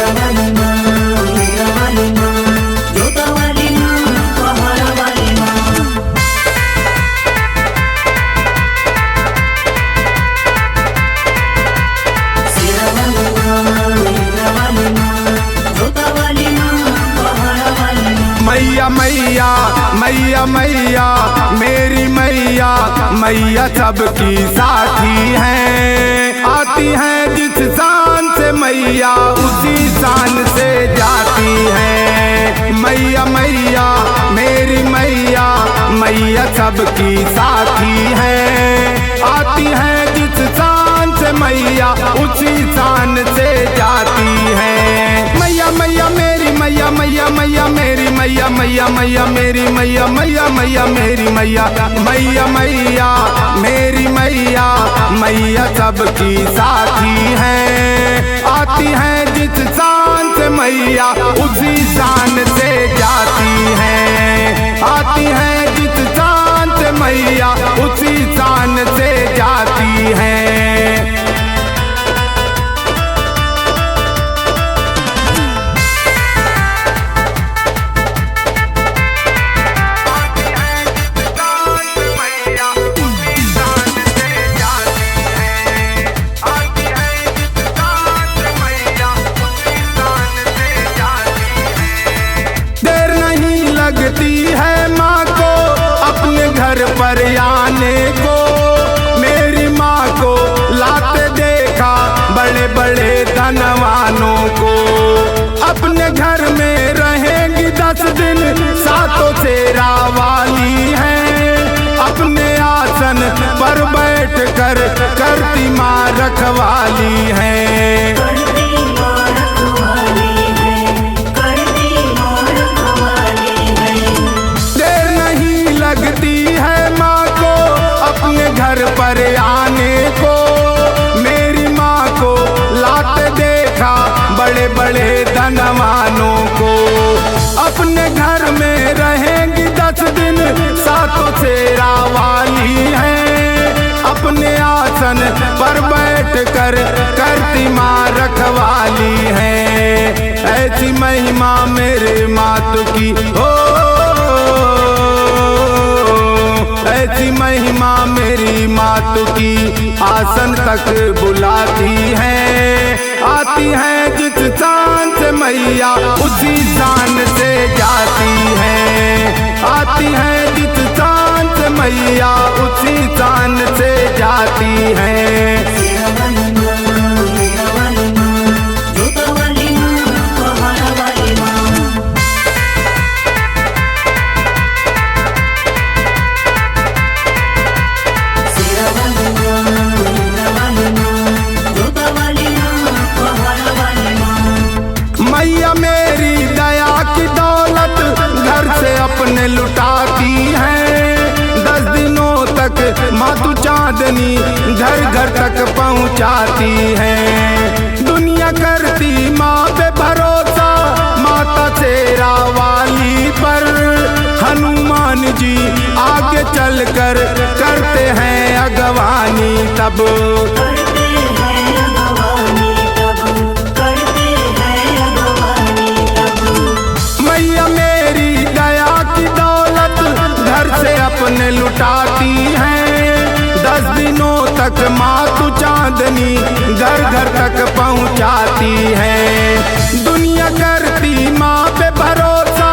शेरावाली माँ, मेरावाली माँ, जोतावाली माँ, पहाड़ावाली माँ। शेरावाली माँ, मेरावाली माँ, जोतावाली माँ, पहाड़ावाली माँ। मैया मैया मैया मैया मेरी मैया, मैया सबकी साथी है। आती है जिस शान से मैया उसी शान से जाती है। मैया मैया मेरी मैया, मैया सबकी साथी है। आती है जिस शान से मैया उसी शान से जाती है। मैया मैया मेरी मैया, मैया मैया मेरी मैया, मैया मैया मेरी मैया, मैया मैया मेरी मैया, मैया मैया मेरी मैया, मैया सबकी साथी है। आती है जिस शान से मैया उसी शान से जाती है। आती है जिस शान से मैया उसी शान से जाती है। लगती है माँ को अपने घर पर आने को। मेरी माँ को लाते देखा बड़े बड़े धनवानों को। अपने घर में रहेंगी 10 दिन, सातों शेरा वाली है। अपने आसन पर बैठ कर करती माँ रखवाली है। घर पर आने को मेरी माँ को लाते देखा बड़े बड़े धनवानों को। अपने घर में रहेंगी 10 दिन, सातों शेरा वाली है। अपने आसन पर बैठ कर करती माँ रखवाली है। ऐसी महिमा मेरे मातु की हो, ऐसी महिमा मेरी मातु की आसन तक बुलाती है। आती है जिस शान से मैया उसी शान से जाती है। आती है जिस शान से मैया उसी शान से जाती है। शेरावाली माँ, मेरावाली माँ, जोतावाली माँ, पहाड़ावाली माँ। शेरावाली माँ, मेरावाली माँ, जोतावाली माँ, पहाड़ावाली माँ। मैया मेरी दया की दौलत घर से अपने लुटाती है। 10 दिनों तक मातु चांदनी घर घर तक पहुंचाती है। दुनिया करती माँ पे भरोसा, माता शेरा वाली पर। हनुमान जी आगे चलकर करते हैं अगवानी तब। करते हैं अगवानी तब, करते हैं अगवानी तब। मैया मेरी दया की दौलत घर से अपने लुटाती है। 10 दिनों तक मातु चांदनी घर घर तक पहुंचाती है। दुनिया करती माँ पे भरोसा,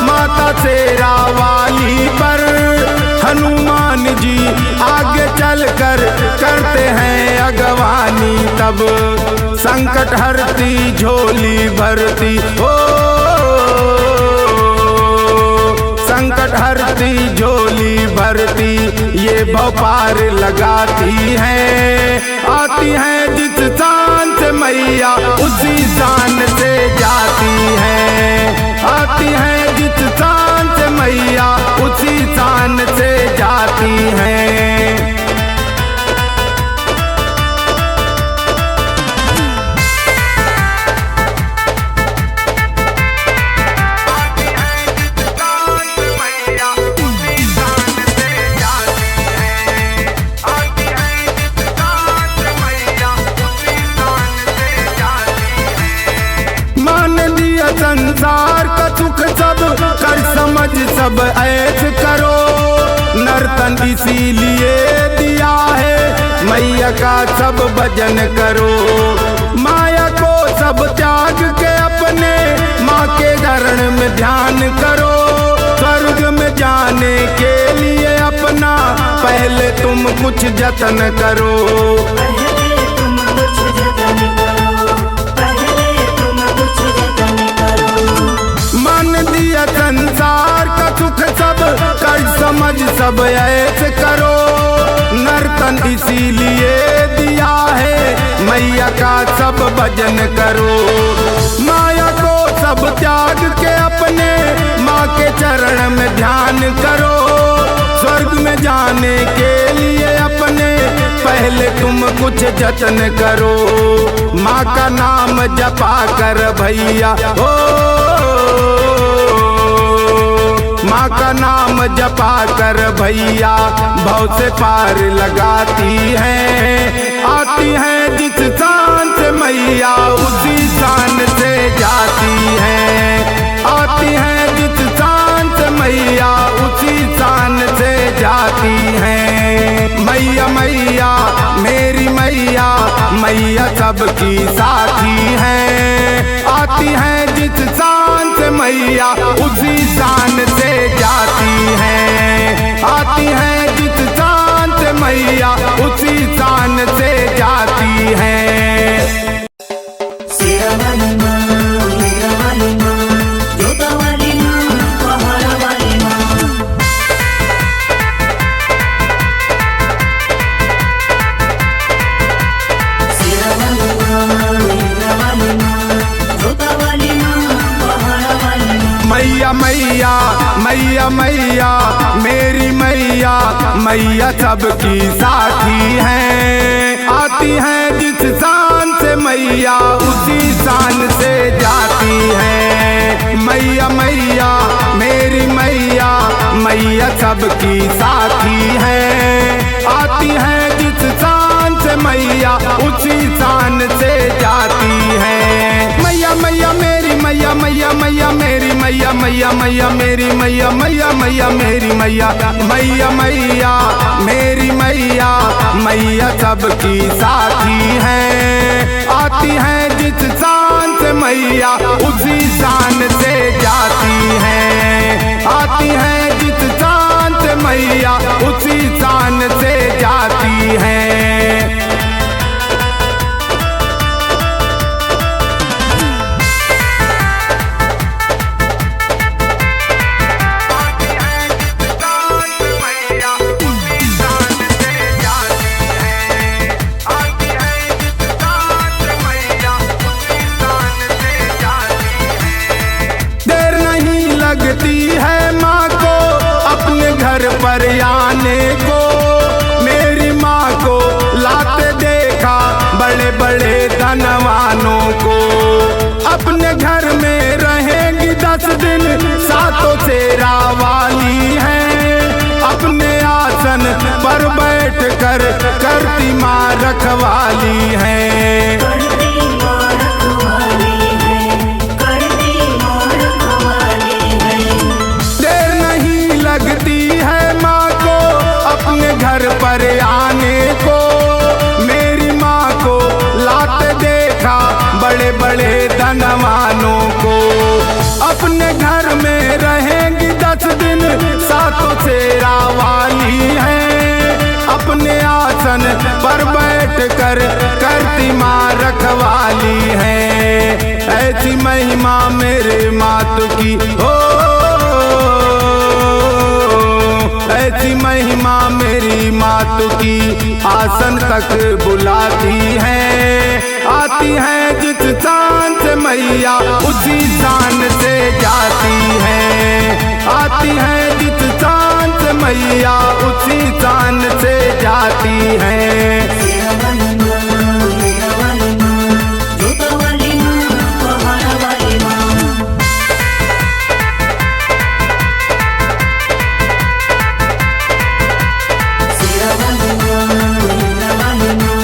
माता शेरा वाली पर। हनुमान जी आगे चलकर करते हैं अगवानी तब। संकट हरती झोली भरती हो, संकट हरती झोली भरती ये भौपार लगाती है। आती है जिस शान से मैया उसी शान से जाती है। आती है जिस शान से मैया उसी शान से जाती है। संसार का सुख सब कर समझ सब ऐश करो। नर्तन इसीलिए दिया है मैया का सब भजन करो। माया को सब त्याग के अपने माँ के चरण में ध्यान करो। स्वर्ग में जाने के लिए अपना पहले तुम कुछ जतन करो। पहले तुम कुछ जतन करो, पहले तुम कुछ जतन करो। मन दिया संसार का सुख सब कर समझ सब ऐश करो। नर्तन इसीलिए दिया है मैया का सब भजन करो। माया को सब त्याग के अपने माँ के चरण में ध्यान करो। स्वर्ग में जाने के लिए अपने पहले तुम कुछ जतन करो। माँ का नाम जपा कर भैया हो, माँ का नाम जपा कर भैया भव से पार लगाती है। आती है जिस शान से मैया उसी शान से जाती है। आती है जिस शान से मैया उसी शान से जाती है। मैया मैया मेरी मैया, मैया सबकी साथी है। आती है जिस शान से मैया उसी शान से जाती है। आती है जिस शान से मैया उसी शान से जाती है। शेरा वाली माँ, मेरा वाली माँ, जोता वाली माँ, पहाड़ा वाली माँ। शेरा वाली माँ, मेरा वाली माँ, जोता वाली माँ, पहाड़ा वाली माँ। मैया मैया मैया मैया मेरी मैया, मैया सबकी साथी है। आती है जिस शान से मैया उसी शान से जाती है। मैया मैया मेरी मैया, मैया सबकी साथी है। आती है जिस शान से मैया उसी शान से जाती है। मैया मैया मेरी मैया, मैया मैया मेरी मैया, मैया मैया मेरी मैया, मैया मैया मेरी मैया, मैया मैया मेरी मैया, मैया सबकी साथी है। आती है जिस शान से मैया उसी शान से जाती है। आती है जिस शान से मैया उसी शान से जाती है। लगती है माँ को अपने घर पर आने को। मेरी माँ को लाते देखा बड़े बड़े धनवानों को। अपने घर में रहेंगी 10 दिन, सातों शेरा वाली है। अपने आसन पर बैठ कर करती माँ रखवाली है। करती माँ रखवाली है, करती माँ रखवाली है। देर नहीं लगती है माँ को अपने घर पर आने को। मेरी माँ को लाते देखा बड़े बड़े धनवानों को। अपने घर में रहेंगी 10 दिन, सातों शेरा वाली है। अपने आसन पर बैठ कर करती माँ रखवाली है। ऐसी महिमा मेरे मात की हो, ऐसी महिमा मेरी मात की आसन तक बुलाती है। आती है जिस शान से मैया उसी शान से जाती है। आती है जिस शान से मैया उसी शान से जाती है। शेरा वाली माँ, मेरा वाली माँ, जोता वाली माँ, पहाड़ा वाली माँ। शेरा वाली माँ, मेरा वाली माँ,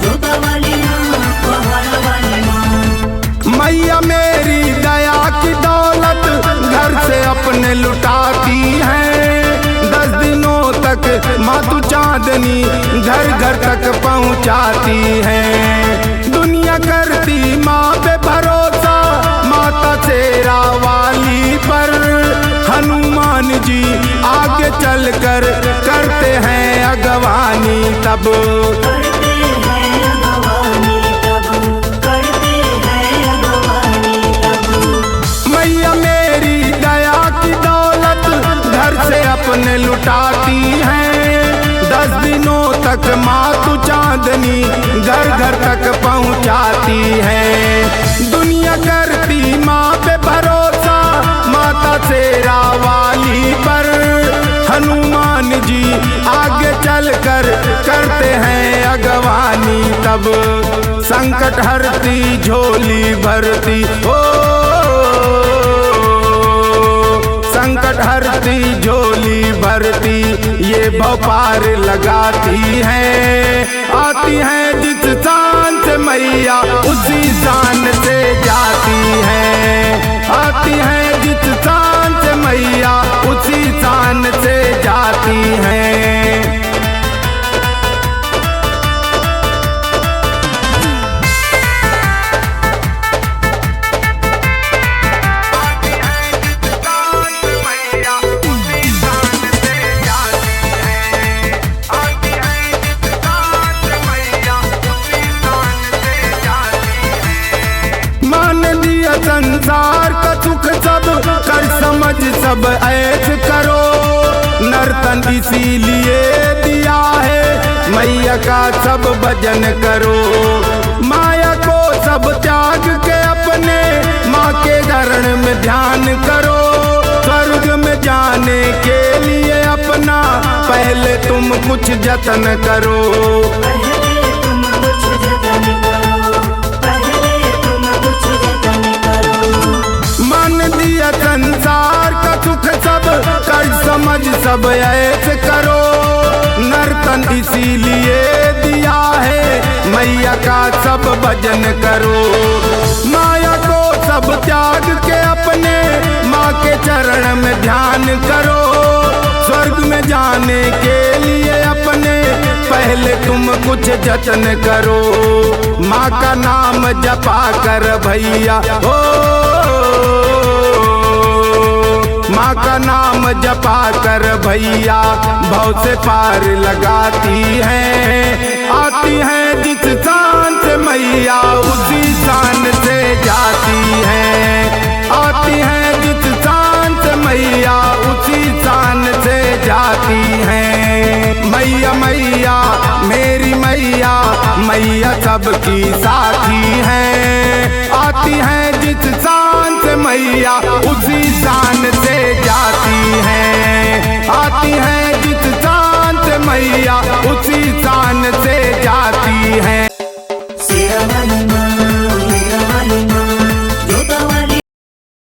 जोता वाली माँ, पहाड़ा वाली माँ। मैया मेरी दया माँ तू चांदनी घर घर तक पहुँचाती है। दुनिया करती माँ पे भरोसा, माता शेरा वाली पर। हनुमान जी आगे चलकर करते हैं अगवानी तब। करते हैं अगवानी तब, करते हैं अगवानी तब। मैया मेरी दया की दौलत घर से अपने लुटाती हैं। 10 दिनों तक माँ तू चांदनी घर घर तक पहुँचाती है। दुनिया करती माँ पे भरोसा, माता शेरा वाली पर। हनुमान जी आगे चलकर करते हैं अगवानी तब। संकट हरती झोली भरती हो, संकट हरती झोली भरती, ये भौपार लगाती है। आती है जिस शान से मैया उसी शान से जाती है। आती है जिस शान से मैया उसी शान से जाती है। संसार का सुख सब कर समझ सब ऐश करो। नर्तन इसीलिए दिया है मैया का सब भजन करो। माया को सब त्याग के अपने माँ के चरण में ध्यान करो। स्वर्ग में जाने के लिए अपना पहले तुम कुछ जतन करो। पहले तुम कुछ जतन करो, पहले तुम कुछ जतन करो। मन दिया संसार का सुख सब कर समझ सब ऐश करो। नर्तन इसीलिए दिया है मैया का सब भजन करो। माया को सब त्याग के अपने माँ के चरण में ध्यान करो। स्वर्ग में जाने के लिए अपने पहले तुम कुछ जतन करो। माँ का नाम जपा कर भैया हो, माँ का नाम जपा कर भैया भव से पार लगाती है। आती है जिस शान से मैया उसी शान से जाती है। आती है जिस शान से मैया उसी शान से जाती है। मैया मैया मेरी मैया, मैया सबकी साथी है। आती है जिस शान से मैया उसी शान से जाती है। आती है जिस शान से मैया